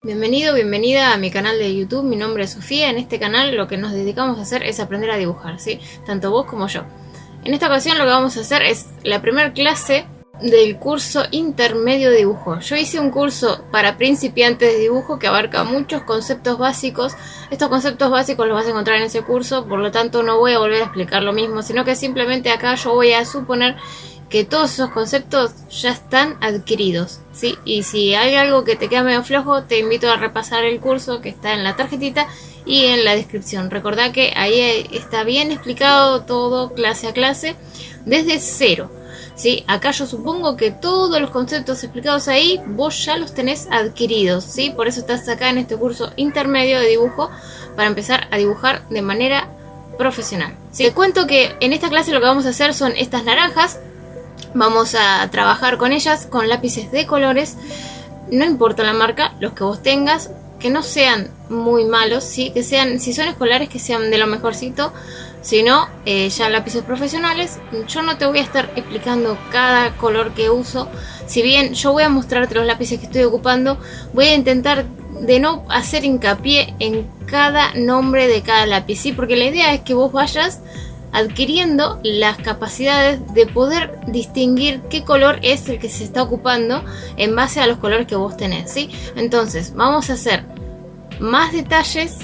Bienvenido, bienvenida a mi canal de YouTube. Mi nombre es Sofía. En este canal lo que nos dedicamos a hacer es aprender a dibujar, ¿sí? Tanto vos como yo. En esta ocasión lo que vamos a hacer es la primera clase del curso intermedio de dibujo. Yo hice un curso para principiantes de dibujo que abarca muchos conceptos básicos. Estos conceptos básicos los vas a encontrar en ese curso, por lo tanto no voy a volver a explicar lo mismo, sino que simplemente acá yo voy a suponer que todos esos conceptos ya están adquiridos, ¿sí? Y si hay algo que te queda medio flojo, te invito a repasar el curso que está en la tarjetita y en la descripción. Recordá que ahí está bien explicado todo, clase a clase, desde cero, ¿sí? Acá yo supongo que todos los conceptos explicados ahí vos ya los tenés adquiridos, ¿sí? Por eso estás acá en este curso intermedio de dibujo para empezar a dibujar de manera profesional, ¿sí? Te cuento que en esta clase lo que vamos a hacer son estas naranjas. Vamos a trabajar con ellas con lápices de colores, no importa la marca, los que vos tengas, que no sean muy malos, ¿sí? Que sean, si son escolares, que sean de lo mejorcito, si no, ya lápices profesionales. Yo no te voy a estar explicando cada color que uso, si bien yo voy a mostrarte los lápices que estoy ocupando, voy a intentar de no hacer hincapié en cada nombre de cada lápiz, ¿sí? Porque la idea es que vos vayas adquiriendo las capacidades de poder distinguir qué color es el que se está ocupando en base a los colores que vos tenés, ¿sí? Entonces vamos a hacer más detalles,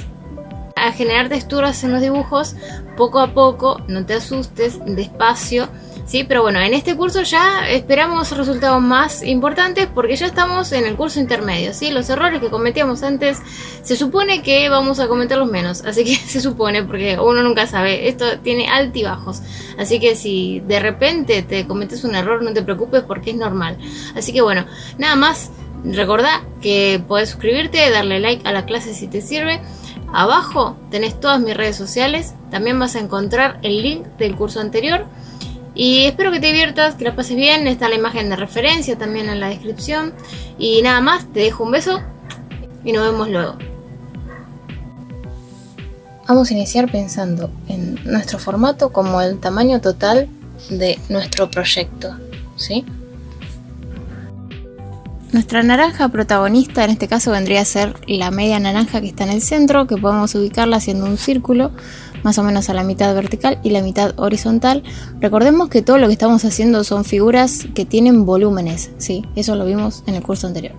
a generar texturas en los dibujos poco a poco, no te asustes, despacio, ¿sí? Pero bueno, en este curso ya esperamos resultados más importantes porque ya estamos en el curso intermedio, ¿sí? Los errores que cometíamos antes se supone que vamos a cometerlos menos, así que se supone, porque uno nunca sabe, esto tiene altibajos, así que si de repente te cometes un error no te preocupes porque es normal. Así que bueno, nada más, recordá que podés suscribirte, darle like a la clase si te sirve. Abajo tenés todas mis redes sociales, también vas a encontrar el link del curso anterior. Y espero que te diviertas, que la pases bien. Está la imagen de referencia también en la descripción. Y nada más, te dejo un beso y nos vemos luego. Vamos a iniciar pensando en nuestro formato como el tamaño total de nuestro proyecto, ¿sí? Nuestra naranja protagonista en este caso vendría a ser la media naranja que está en el centro, que podemos ubicarla haciendo un círculo más o menos a la mitad vertical y la mitad horizontal. Recordemos que todo lo que estamos haciendo son figuras que tienen volúmenes, ¿sí? Eso lo vimos en el curso anterior.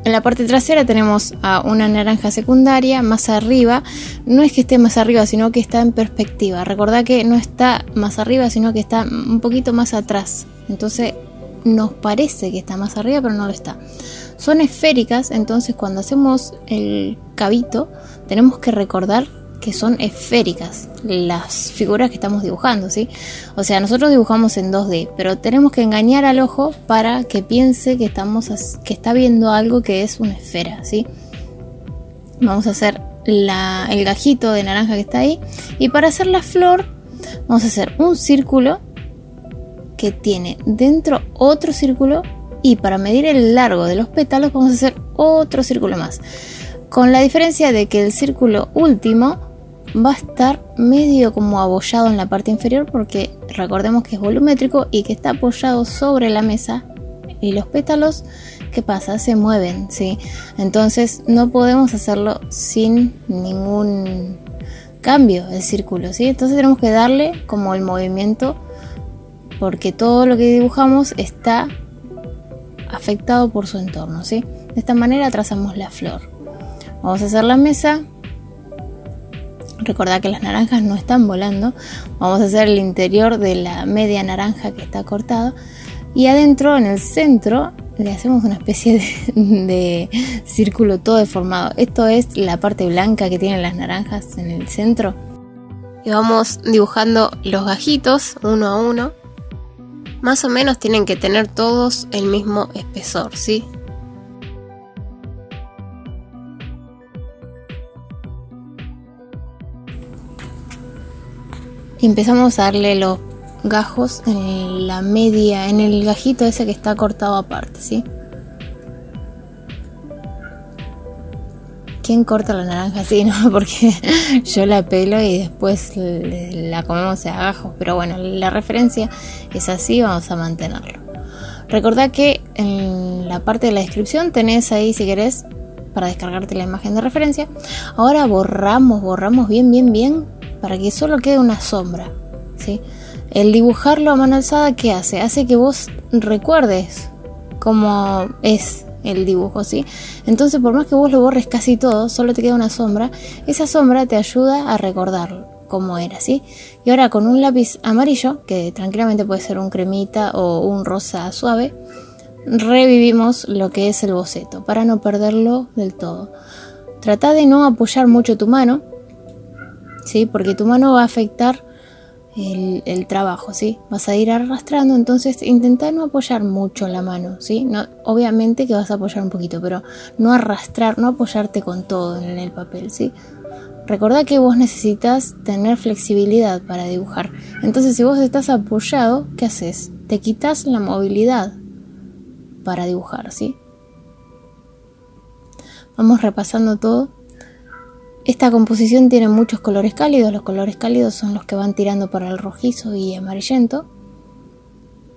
En la parte trasera tenemos a una naranja secundaria más arriba. No es que esté más arriba, sino que está en perspectiva. Recordá que no está más arriba, sino que está un poquito más atrás. Entonces nos parece que está más arriba, pero no lo está. Son esféricas, entonces cuando hacemos el cabito tenemos que recordar que son esféricas las figuras que estamos dibujando, ¿sí? O sea, nosotros dibujamos en 2D, pero tenemos que engañar al ojo para que piense que está viendo algo que es una esfera, ¿sí? Vamos a hacer el gajito de naranja que está ahí, y para hacer la flor vamos a hacer un círculo que tiene dentro otro círculo, y para medir el largo de los pétalos vamos a hacer otro círculo más, con la diferencia de que el círculo último va a estar medio como abollado en la parte inferior, porque recordemos que es volumétrico y que está apoyado sobre la mesa, y los pétalos, ¿qué pasa? Se mueven, ¿sí? Entonces no podemos hacerlo sin ningún cambio el círculo, ¿sí? Entonces tenemos que darle como el movimiento, porque todo lo que dibujamos está afectado por su entorno, ¿sí? De esta manera trazamos la flor. Vamos a hacer la mesa. Recordad que las naranjas no están volando. Vamos a hacer el interior de la media naranja que está cortada, y adentro, en el centro, le hacemos una especie de círculo todo deformado. Esto es la parte blanca que tienen las naranjas en el centro. Y vamos dibujando los gajitos uno a uno. Más o menos tienen que tener todos el mismo espesor, ¿sí? Y empezamos a darle los gajos en la media, en el gajito ese que está cortado aparte, ¿sí? ¿Quién corta la naranja así? No, porque yo la pelo y después la comemos a gajos. Pero bueno, la referencia es así, vamos a mantenerlo. Recordá que en en la parte de la descripción tenés ahí, si querés, para descargarte la imagen de referencia. Ahora borramos bien para que solo quede una sombra, ¿sí? El dibujarlo a mano alzada, ¿qué hace? Hace que vos recuerdes cómo es el dibujo, ¿sí? Entonces, por más que vos lo borres casi todo, solo te queda una sombra. Esa sombra te ayuda a recordar cómo era, ¿sí? Y ahora con un lápiz amarillo, que tranquilamente puede ser un cremita o un rosa suave, revivimos lo que es el boceto para no perderlo del todo. Trata de no apoyar mucho tu mano, ¿sí? Porque tu mano va a afectar el trabajo, ¿sí? Vas a ir arrastrando, entonces intenta no apoyar mucho la mano, ¿sí? No, obviamente que vas a apoyar un poquito, pero no arrastrar, no apoyarte con todo en el papel, ¿sí? Recordá que vos necesitas tener flexibilidad para dibujar. Entonces, si vos estás apoyado, ¿qué haces? Te quitas la movilidad para dibujar, ¿sí? Vamos repasando todo. Esta composición tiene muchos colores cálidos. Los colores cálidos son los que van tirando para el rojizo y amarillento.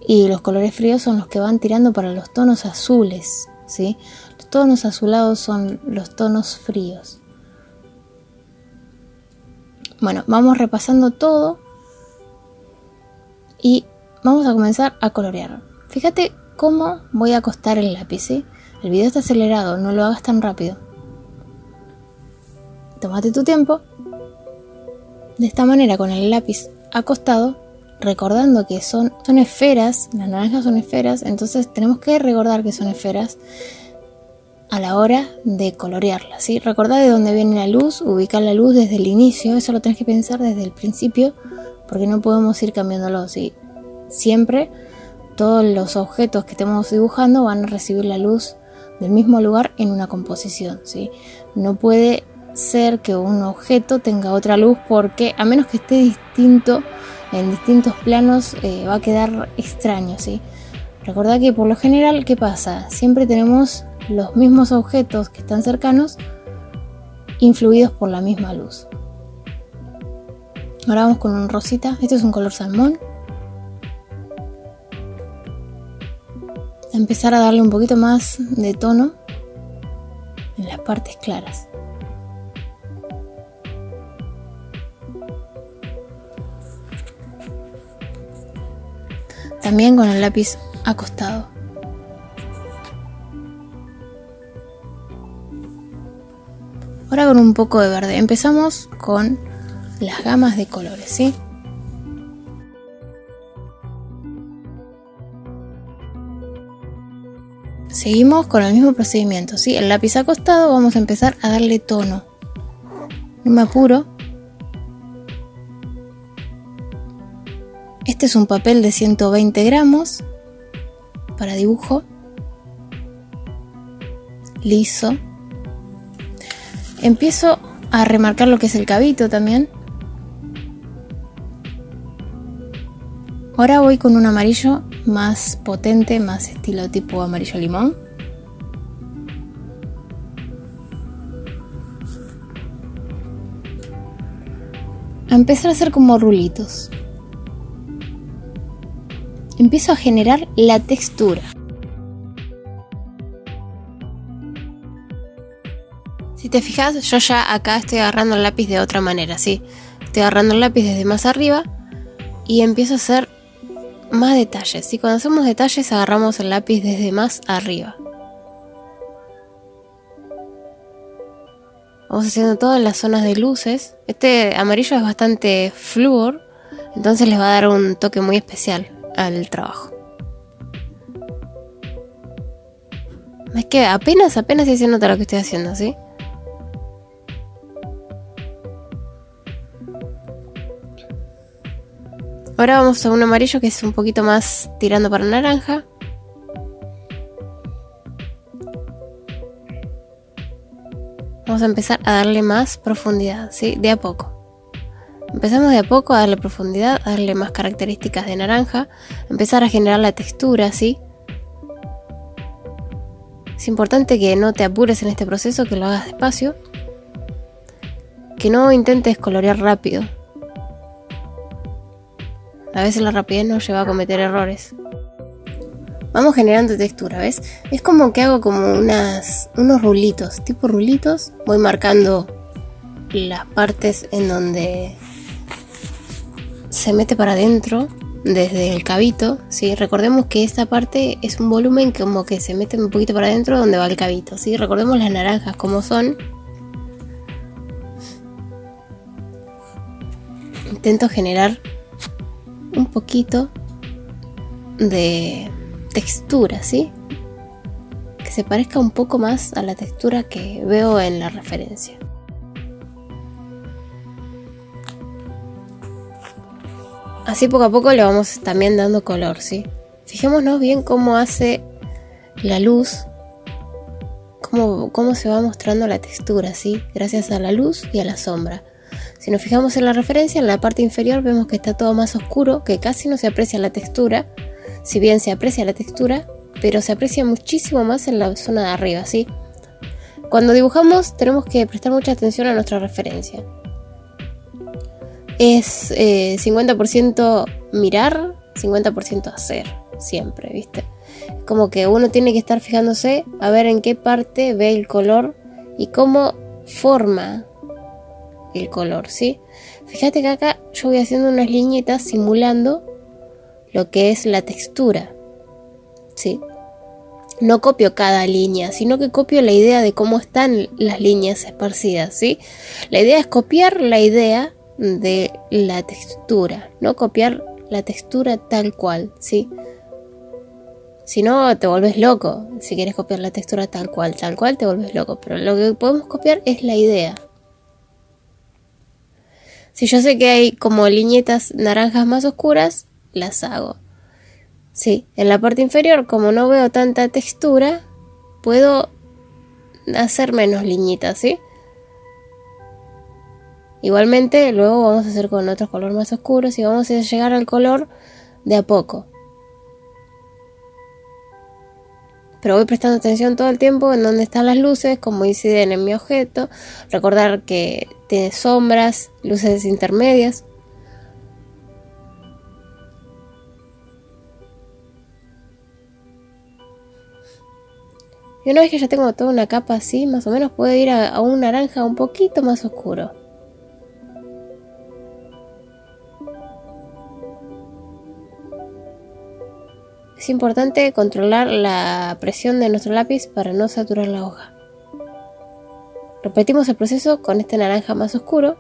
Y los colores fríos son los que van tirando para los tonos azules, ¿sí? Los tonos azulados son los tonos fríos. Bueno, vamos repasando todo. Y vamos a comenzar a colorear. Fíjate cómo voy a acostar el lápiz, ¿sí? El video está acelerado, no lo hagas tan rápido. Tómate tu tiempo. De esta manera, con el lápiz acostado, recordando que son esferas, las naranjas son esferas, entonces tenemos que recordar que son esferas a la hora de colorearlas, ¿sí? Recordá de dónde viene la luz, ubicar la luz desde el inicio, eso lo tenés que pensar desde el principio, porque no podemos ir cambiándolo, ¿sí? Siempre todos los objetos que estemos dibujando van a recibir la luz del mismo lugar en una composición, ¿sí? No puede ser que un objeto tenga otra luz, porque a menos que esté distinto en distintos planos va a quedar extraño, ¿sí? Recordá que por lo general, ¿qué pasa? Siempre tenemos los mismos objetos que están cercanos influidos por la misma luz. Ahora vamos con un rosita. Este es un color salmón. Empezar a darle un poquito más de tono en las partes claras. También con el lápiz acostado. Ahora con un poco de verde. Empezamos con las gamas de colores, ¿sí? Seguimos con el mismo procedimiento, ¿sí? El lápiz acostado, vamos a empezar a darle tono. No me apuro. Este es un papel de 120 gramos para dibujo. Liso. Empiezo a remarcar lo que es el cabito también. Ahora voy con un amarillo más potente, más estilo tipo amarillo limón. A empezar a hacer como rulitos. Empiezo a generar la textura. Si te fijas, yo ya acá estoy agarrando el lápiz de otra manera, ¿sí? Estoy agarrando el lápiz desde más arriba y empiezo a hacer más detalles, ¿sí? Cuando hacemos detalles agarramos el lápiz desde más arriba. Vamos haciendo todo en las zonas de luces. Este amarillo es bastante flúor, entonces les va a dar un toque muy especial al trabajo. Es que apenas sí se nota lo que estoy haciendo, ¿sí? Ahora vamos a un amarillo que es un poquito más tirando para naranja. Vamos a empezar a darle más profundidad, ¿sí? De a poco. Empezamos de a poco a darle profundidad, a darle más características de naranja, empezar a generar la textura, ¿sí? Es importante que no te apures en este proceso, que lo hagas despacio, que no intentes colorear rápido. A veces la rapidez nos lleva a cometer errores. vamos generando textura, ¿ves? Es como que hago como unos rulitos, tipo rulitos. Voy marcando las partes en donde se mete para adentro desde el cabito, ¿sí? Recordemos que esta parte es un volumen como que se mete un poquito para adentro donde va el cabito, ¿sí? Recordemos las naranjas como son. Intento generar un poquito de textura, ¿sí? Que se parezca un poco más a la textura que veo en la referencia. Así poco a poco le vamos también dando color, ¿sí? Fijémonos bien cómo hace la luz, cómo se va mostrando la textura, ¿sí? Gracias a la luz y a la sombra. Si nos fijamos en la referencia, en la parte inferior vemos que está todo más oscuro, que casi no se aprecia la textura. Si bien se aprecia la textura, pero se aprecia muchísimo más en la zona de arriba, ¿sí? Cuando dibujamos tenemos que prestar mucha atención a nuestra referencia. Es 50% mirar, 50% hacer, siempre, ¿viste? Como que uno tiene que estar fijándose a ver en qué parte ve el color y cómo forma el color, ¿sí? Fíjate que acá yo voy haciendo unas liñitas simulando lo que es la textura, ¿sí? No copio cada línea, sino que copio la idea de cómo están las líneas esparcidas, ¿sí? La idea es copiar la idea de la textura, no copiar la textura tal cual, ¿sí? Si no, te volvés loco. Si quieres copiar la textura tal cual te volvés loco. Pero lo que podemos copiar es la idea. Si yo sé que hay como liñetas naranjas más oscuras, las hago. Sí, en la parte inferior, como no veo tanta textura, puedo hacer menos liñitas, ¿sí? Igualmente, luego vamos a hacer con otros colores más oscuros y vamos a llegar al color de a poco. Pero voy prestando atención todo el tiempo en dónde están las luces, cómo inciden en mi objeto. Recordar que tiene sombras, luces intermedias. Y una vez que ya tengo toda una capa así, más o menos puedo ir a un naranja un poquito más oscuro. Es importante controlar la presión de nuestro lápiz para no saturar la hoja. Repetimos el proceso con este naranja más oscuro.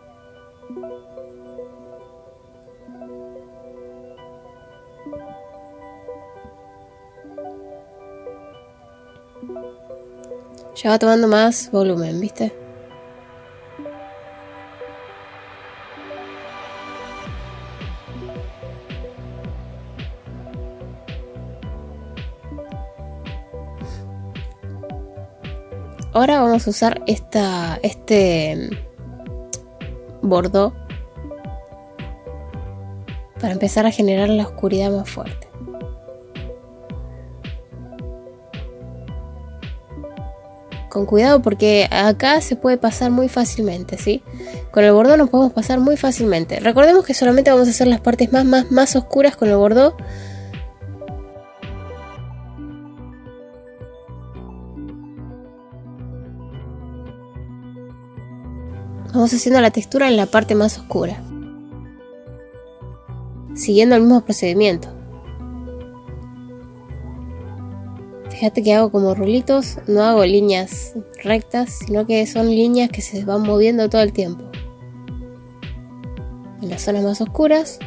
Ya va tomando más volumen, ¿viste? Ahora vamos a usar este bordó para empezar a generar la oscuridad más fuerte. Con cuidado porque acá se puede pasar muy fácilmente, ¿sí? Con el bordó nos podemos pasar muy fácilmente. Recordemos que solamente vamos a hacer las partes más oscuras con el bordó. Vamos haciendo la textura en la parte más oscura, siguiendo el mismo procedimiento. Fíjate que hago como rulitos, no hago líneas rectas, sino que son líneas que se van moviendo todo el tiempo. En las zonas más oscuras.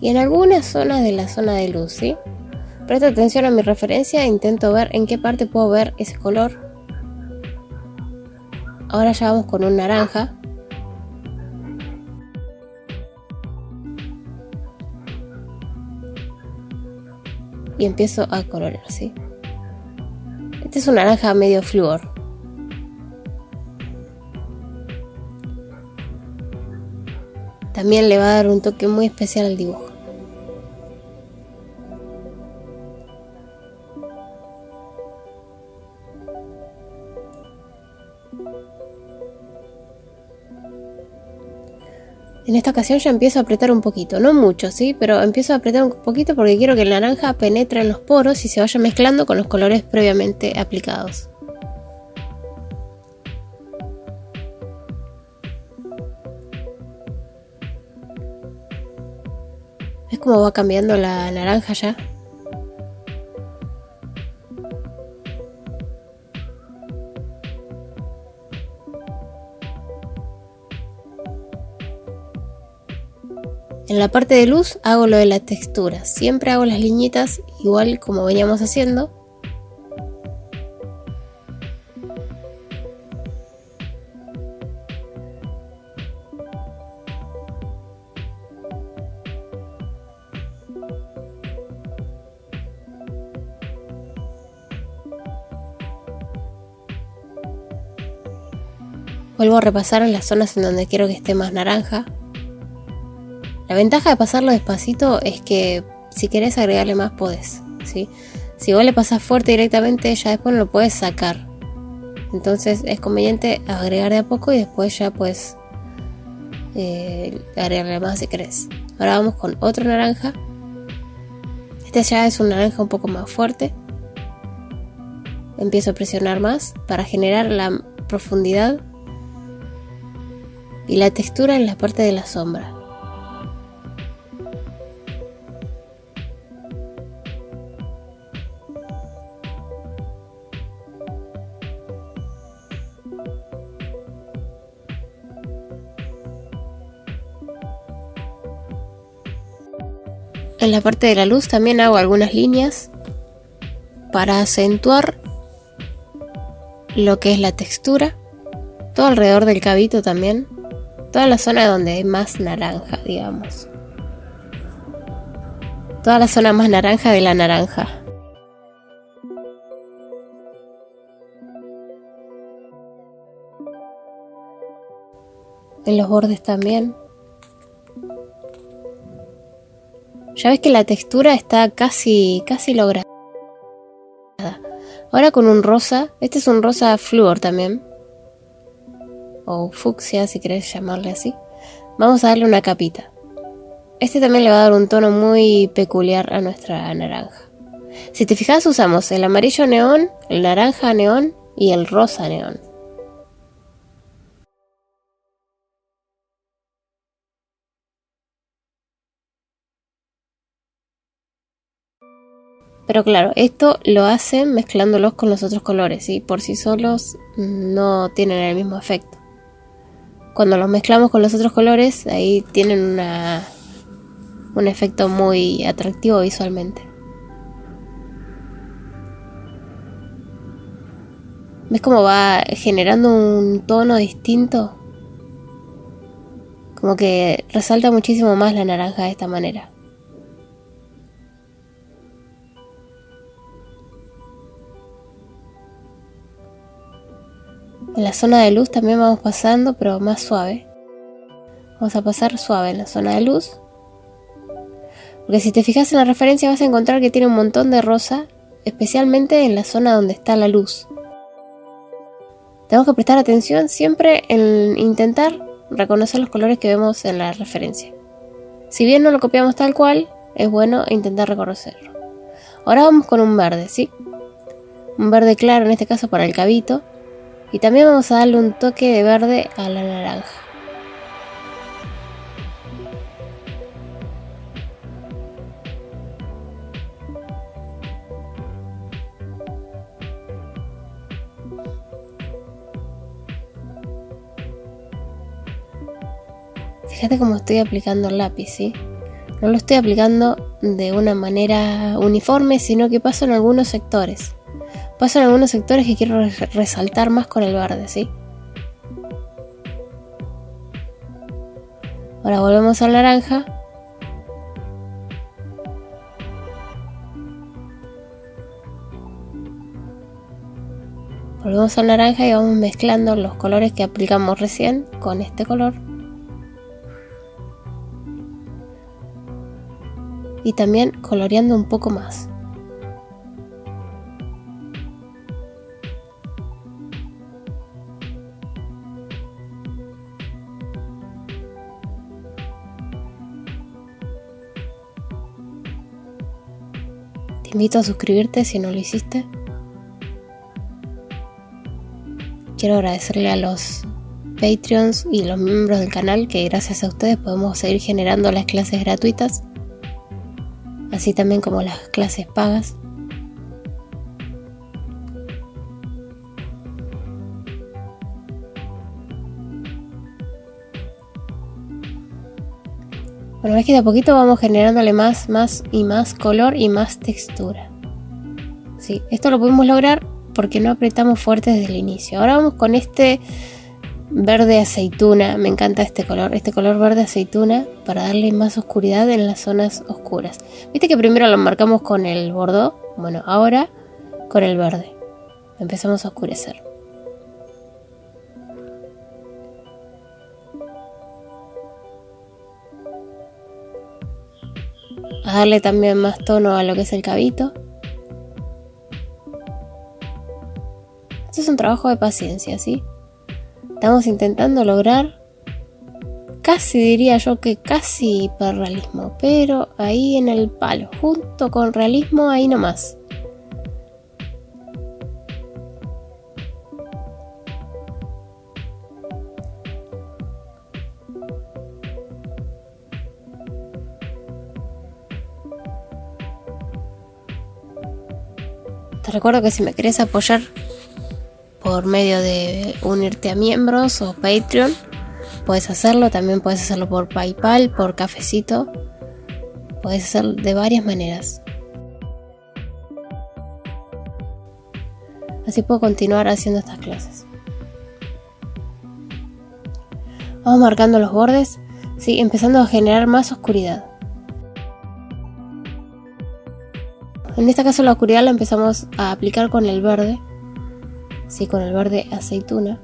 Y en algunas zonas de la zona de luz, ¿sí? Presta atención a mi referencia e intento ver en qué parte puedo ver ese color. Ahora ya vamos con un naranja. Y empiezo a colorear, ¿sí? Este es un naranja medio flúor. También le va a dar un toque muy especial al dibujo. En esta ocasión ya empiezo a apretar un poquito, no mucho, ¿sí? Pero empiezo a apretar un poquito porque quiero que el naranja penetre en los poros y se vaya mezclando con los colores previamente aplicados. ¿Ves cómo va cambiando la naranja ya? En la parte de luz hago lo de la textura, siempre hago las liñitas igual como veníamos haciendo. Vuelvo a repasar en las zonas en donde quiero que esté más naranja. La ventaja de pasarlo despacito es que si querés agregarle más podés, ¿sí? Si vos le pasás fuerte directamente ya después no lo podés sacar. Entonces es conveniente agregar de a poco y después ya puedes agregarle más si querés. Ahora vamos con otro naranja. Este ya es un naranja un poco más fuerte. Empiezo a presionar más para generar la profundidad y la textura en la parte de la sombra. En la parte de la luz también hago algunas líneas para acentuar lo que es la textura, todo alrededor del cabito también, toda la zona donde hay más naranja, digamos. Toda la zona más naranja de la naranja. En los bordes también. Ya ves que la textura está casi lograda. Ahora con un rosa, este es un rosa flúor también, o fucsia si querés llamarle así. Vamos a darle una capita. Este también le va a dar un tono muy peculiar a nuestra naranja. Si te fijas usamos el amarillo neón, el naranja neón y el rosa neón. Pero claro, esto lo hacen mezclándolos con los otros colores, ¿sí? Por sí solos no tienen el mismo efecto. Cuando los mezclamos con los otros colores, ahí tienen un efecto muy atractivo visualmente. ¿Ves cómo va generando un tono distinto? Como que resalta muchísimo más la naranja de esta manera. En la zona de luz también vamos pasando, pero más suave. Vamos a pasar suave en la zona de luz. Porque si te fijas en la referencia vas a encontrar que tiene un montón de rosa, especialmente en la zona donde está la luz. Tenemos que prestar atención siempre en intentar reconocer los colores que vemos en la referencia. Si bien no lo copiamos tal cual, es bueno intentar reconocerlo. Ahora vamos con un verde, ¿sí? Un verde claro en este caso para el cabito. Y también vamos a darle un toque de verde a la naranja. Fíjate cómo estoy aplicando el lápiz, ¿sí? No lo estoy aplicando de una manera uniforme, sino que paso en algunos sectores. Paso en algunos sectores que quiero resaltar más con el verde, ¿sí? Ahora volvemos al naranja. Volvemos al naranja y vamos mezclando los colores que aplicamos recién con este color. Y también coloreando un poco más. invito a suscribirte si no lo hiciste. Quiero agradecerle a los Patreons y los miembros del canal, que gracias a ustedes podemos seguir generando las clases gratuitas, así también como las clases pagas. Bueno, ves que de a poquito vamos generándole más y más color y más textura. Sí, esto lo pudimos lograr porque no apretamos fuerte desde el inicio. Ahora vamos con este verde aceituna. Me encanta este color verde aceituna, para darle más oscuridad en las zonas oscuras. Viste que primero lo marcamos con el bordó. Bueno, ahora con el verde empezamos a oscurecer. A darle también más tono a lo que es el cabito. Esto es un trabajo de paciencia, ¿sí? Estamos intentando lograr, casi diría yo que casi hiperrealismo, pero ahí en el palo, junto con realismo, ahí nomás. Te recuerdo que si me querés apoyar por medio de unirte a miembros o Patreon, puedes hacerlo. También puedes hacerlo por PayPal, por Cafecito. Puedes hacerlo de varias maneras. Así puedo continuar haciendo estas clases. Vamos marcando los bordes, ¿sí? Empezando a generar más oscuridad. En este caso la oscuridad la empezamos a aplicar con el verde, sí, con el verde aceituna.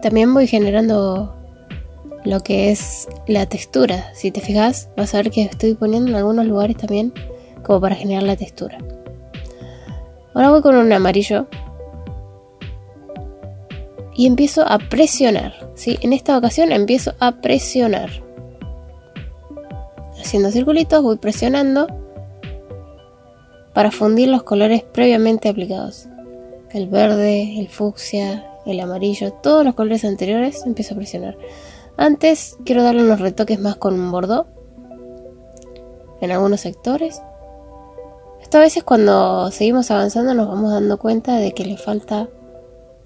También voy generando lo que es la textura. Si te fijas, vas a ver que estoy poniendo en algunos lugares también como para generar la textura. Ahora voy con un amarillo y empiezo a presionar, ¿sí? En esta ocasión empiezo a presionar. Haciendo circulitos voy presionando para fundir los colores previamente aplicados. El verde, el fucsia, el amarillo, todos los colores anteriores empiezo a presionar. Antes quiero darle unos retoques más con un bordó en algunos sectores. Esto a veces cuando seguimos avanzando nos vamos dando cuenta de que le falta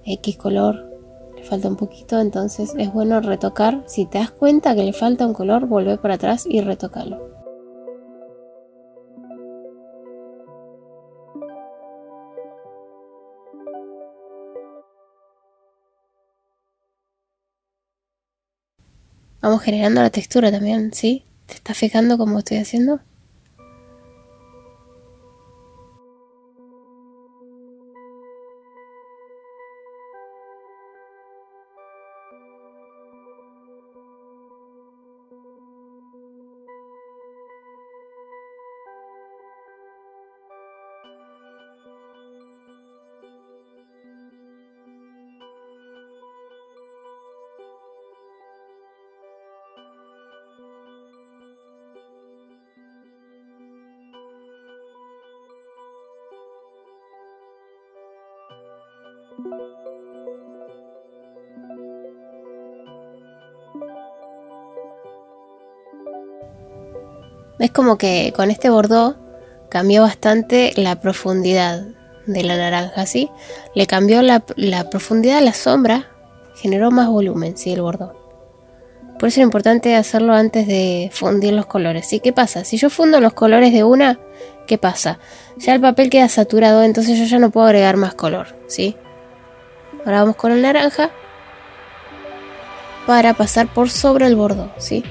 X color, le falta un poquito, entonces es bueno retocar. Si te das cuenta que le falta un color, volver para atrás y retocarlo. Vamos generando la textura también, ¿sí? ¿Te estás fijando cómo estoy haciendo? Es como que con este bordó cambió bastante la profundidad de la naranja, ¿sí? Le cambió la profundidad a la sombra, generó más volumen, ¿sí? El bordó. Por eso es importante hacerlo antes de fundir los colores, ¿sí? ¿Qué pasa? Si yo fundo los colores de una, ¿qué pasa? Ya el papel queda saturado, entonces yo ya no puedo agregar más color, ¿sí? Ahora vamos con el naranja para pasar por sobre el bordó, ¿sí?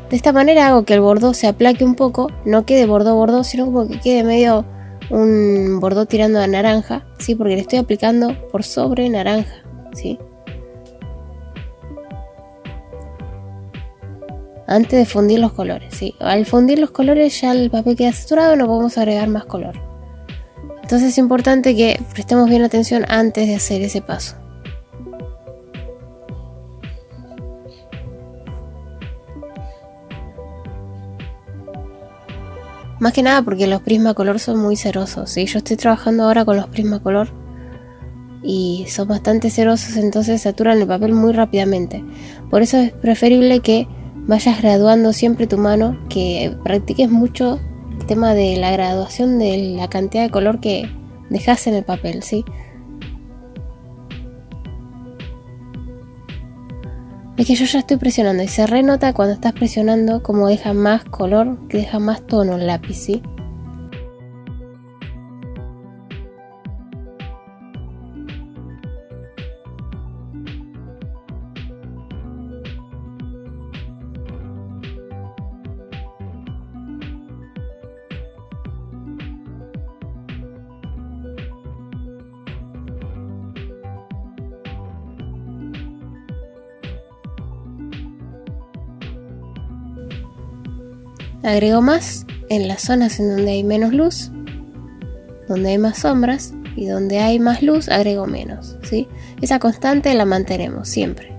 De esta manera hago que el bordó se aplaque un poco, no quede bordó, sino como que quede medio un bordó tirando a naranja, ¿sí? Porque le estoy aplicando por sobre naranja, ¿sí? Antes de fundir los colores, ¿sí? Al fundir los colores ya el papel queda saturado, no podemos agregar más color. Entonces es importante que prestemos bien atención antes de hacer ese paso. Más que nada porque los Prismacolor son muy cerosos, ¿sí? Yo estoy trabajando ahora con los Prismacolor y son bastante cerosos, entonces saturan el papel muy rápidamente. Por eso es preferible que vayas graduando siempre tu mano, que practiques mucho el tema de la graduación de la cantidad de color que dejas en el papel, ¿sí? Es que yo ya estoy presionando y se renota cuando estás presionando como deja más color, que deja más tono el lápiz, ¿sí? Agrego más en las zonas en donde hay menos luz, donde hay más sombras, y donde hay más luz agrego menos, ¿sí? Esa constante la mantenemos siempre.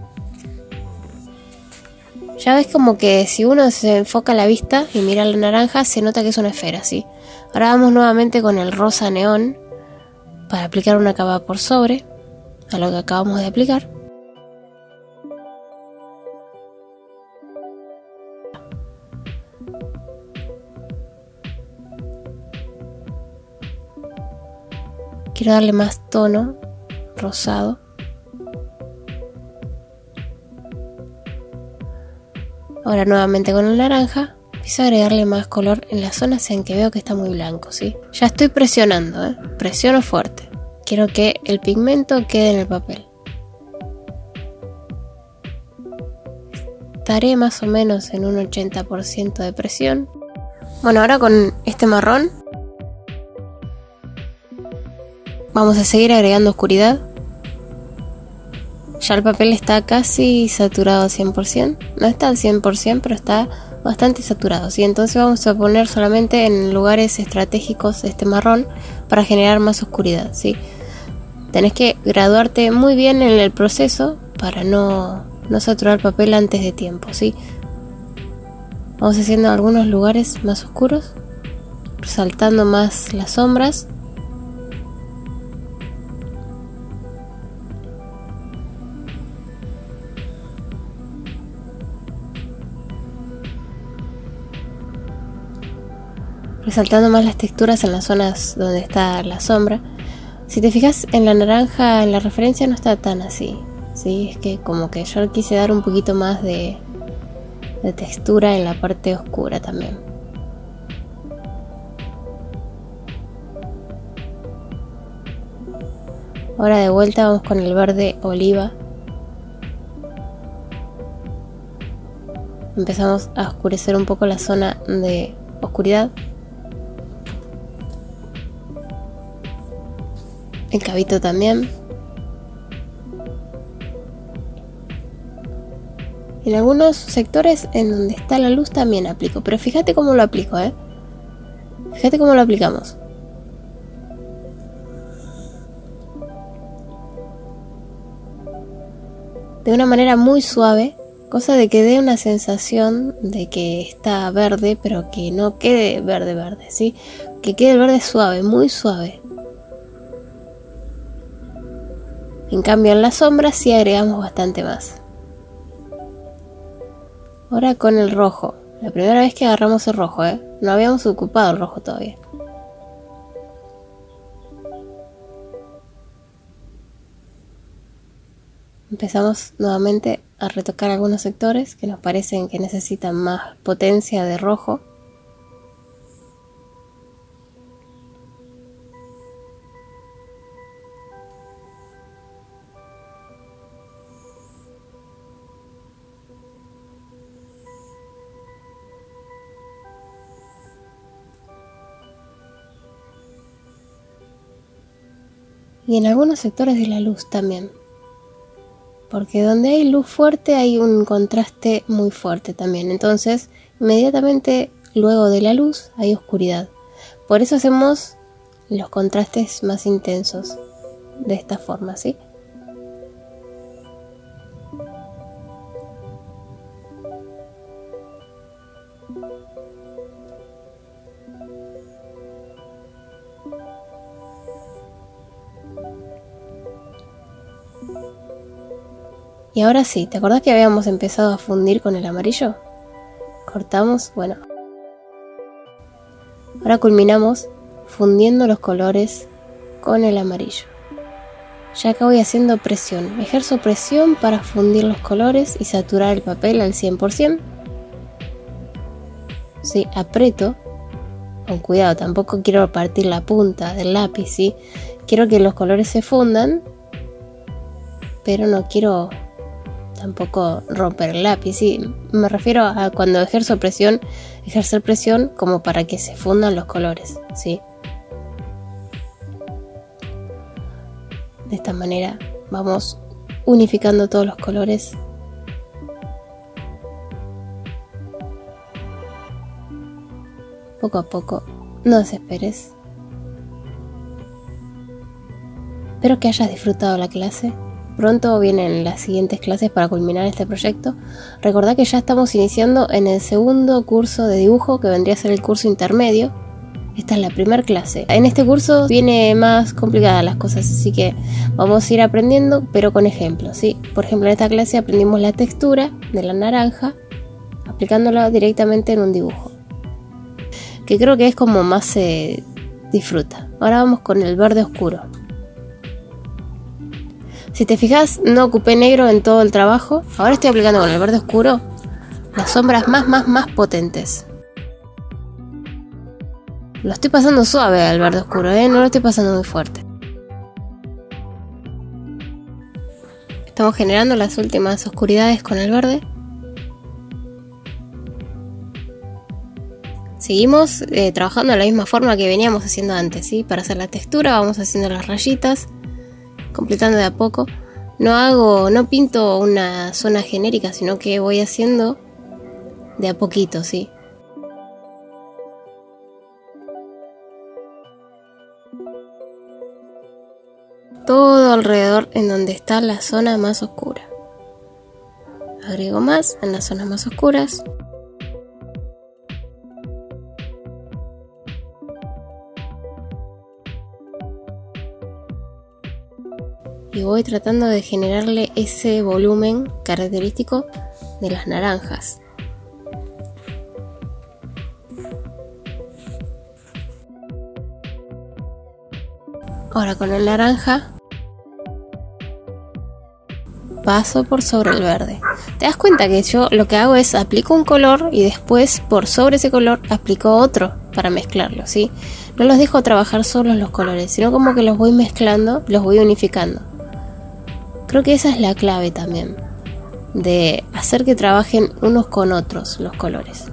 Ya ves como que si uno se enfoca la vista y mira la naranja, se nota que es una esfera, ¿sí? Ahora vamos nuevamente con el rosa neón para aplicar una capa por sobre a lo que acabamos de aplicar. Quiero darle más tono rosado. Ahora nuevamente con el naranja empiezo a agregarle más color en las zonas en que veo que está muy blanco, ¿sí? Ya estoy presionando, presiono fuerte. Quiero que el pigmento quede en el papel. Estaré más o menos en un 80% de presión. Bueno, ahora con este marrón vamos a seguir agregando oscuridad. Ya el papel está casi saturado al 100%. No está al 100%, pero está bastante saturado, ¿sí? Entonces vamos a poner solamente en lugares estratégicos este marrón para generar más oscuridad, ¿sí? Tenés que graduarte muy bien en el proceso para no saturar el papel antes de tiempo, ¿sí? Vamos haciendo algunos lugares más oscuros, resaltando más las sombras. Resaltando más las texturas en las zonas donde está la sombra. Si te fijas en la naranja, en la referencia no está tan así, ¿sí? Es que como que yo quise dar un poquito más de textura en la parte oscura también. Ahora de vuelta vamos con el verde oliva. Empezamos a oscurecer un poco la zona de oscuridad. El cabito también. En algunos sectores en donde está la luz también aplico, pero fíjate cómo lo aplico, Fíjate cómo lo aplicamos. De una manera muy suave, cosa de que dé una sensación de que está verde, pero que no quede verde verde, ¿sí? Que quede el verde suave, muy suave. En cambio en las sombras sí agregamos bastante más. Ahora con el rojo. La primera vez que agarramos el rojo, no habíamos ocupado el rojo todavía. Empezamos nuevamente a retocar algunos sectores que nos parecen que necesitan más potencia de rojo. y en algunos sectores de la luz también. Porque donde hay luz fuerte hay un contraste muy fuerte también. Entonces, inmediatamente luego de la luz hay oscuridad. Por eso hacemos los contrastes más intensos de esta forma, ¿sí? Y ahora sí, ¿te acordás que habíamos empezado a fundir con el amarillo? Cortamos, bueno. Ahora culminamos fundiendo los colores con el amarillo. Ya acá voy haciendo presión. Ejerzo presión para fundir los colores y saturar el papel al 100%. Sí, aprieto. Con cuidado, tampoco quiero partir la punta del lápiz, ¿sí? Quiero que los colores se fundan, pero no quiero tampoco romper el lápiz, ¿sí? Me refiero a cuando ejercer presión como para que se fundan los colores, ¿sí? De esta manera vamos unificando todos los colores. Poco a poco, no desesperes. Espero que hayas disfrutado la clase. Pronto vienen las siguientes clases para culminar este proyecto. Recordá que ya estamos iniciando en el segundo curso de dibujo, que vendría a ser el curso intermedio. Esta es la primera clase. En este curso viene más complicadas las cosas, así que vamos a ir aprendiendo, pero con ejemplos, ¿sí? Por ejemplo, en esta clase aprendimos la textura de la naranja, aplicándola directamente en un dibujo, que creo que es como más se disfruta. Ahora vamos con el verde oscuro. Si te fijas, no ocupé negro en todo el trabajo. Ahora estoy aplicando con el verde oscuro las sombras más potentes. Lo estoy pasando suave al verde oscuro, no lo estoy pasando muy fuerte. Estamos generando las últimas oscuridades con el verde. Seguimos trabajando de la misma forma que veníamos haciendo antes, ¿sí? Para hacer la textura vamos haciendo las rayitas, completando de a poco. No pinto una zona genérica, sino que voy haciendo de a poquito, ¿sí? Todo alrededor en donde está la zona más oscura. Agrego más en las zonas más oscuras. Y voy tratando de generarle ese volumen característico de las naranjas. Ahora con el naranja paso por sobre el verde. Te das cuenta que yo lo que hago es aplico un color y después por sobre ese color aplico otro para mezclarlo, ¿sí? No los dejo trabajar solos los colores, sino como que los voy mezclando, los voy unificando. Creo que esa es la clave también, de hacer que trabajen unos con otros los colores.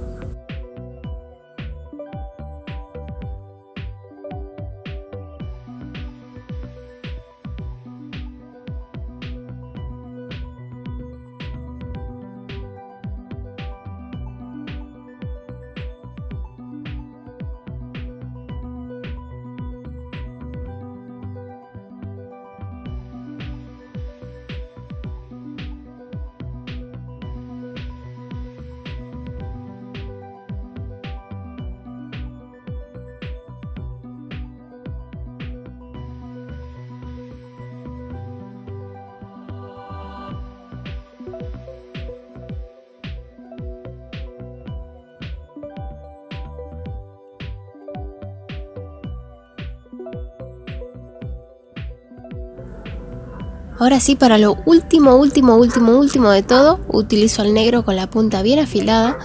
Ahora sí, para lo último de todo, utilizo el negro con la punta bien afilada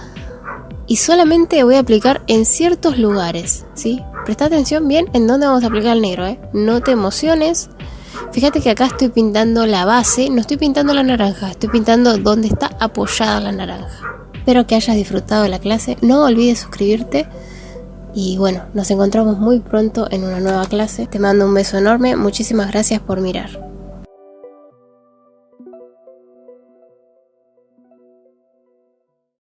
y solamente voy a aplicar en ciertos lugares, ¿sí? Presta atención bien en dónde vamos a aplicar el negro, ¿eh? No te emociones. Fíjate que acá estoy pintando la base, no estoy pintando la naranja, estoy pintando donde está apoyada la naranja. Espero que hayas disfrutado de la clase. No olvides suscribirte Y bueno, nos encontramos muy pronto en una nueva clase. Te mando un beso enorme, muchísimas gracias por mirar.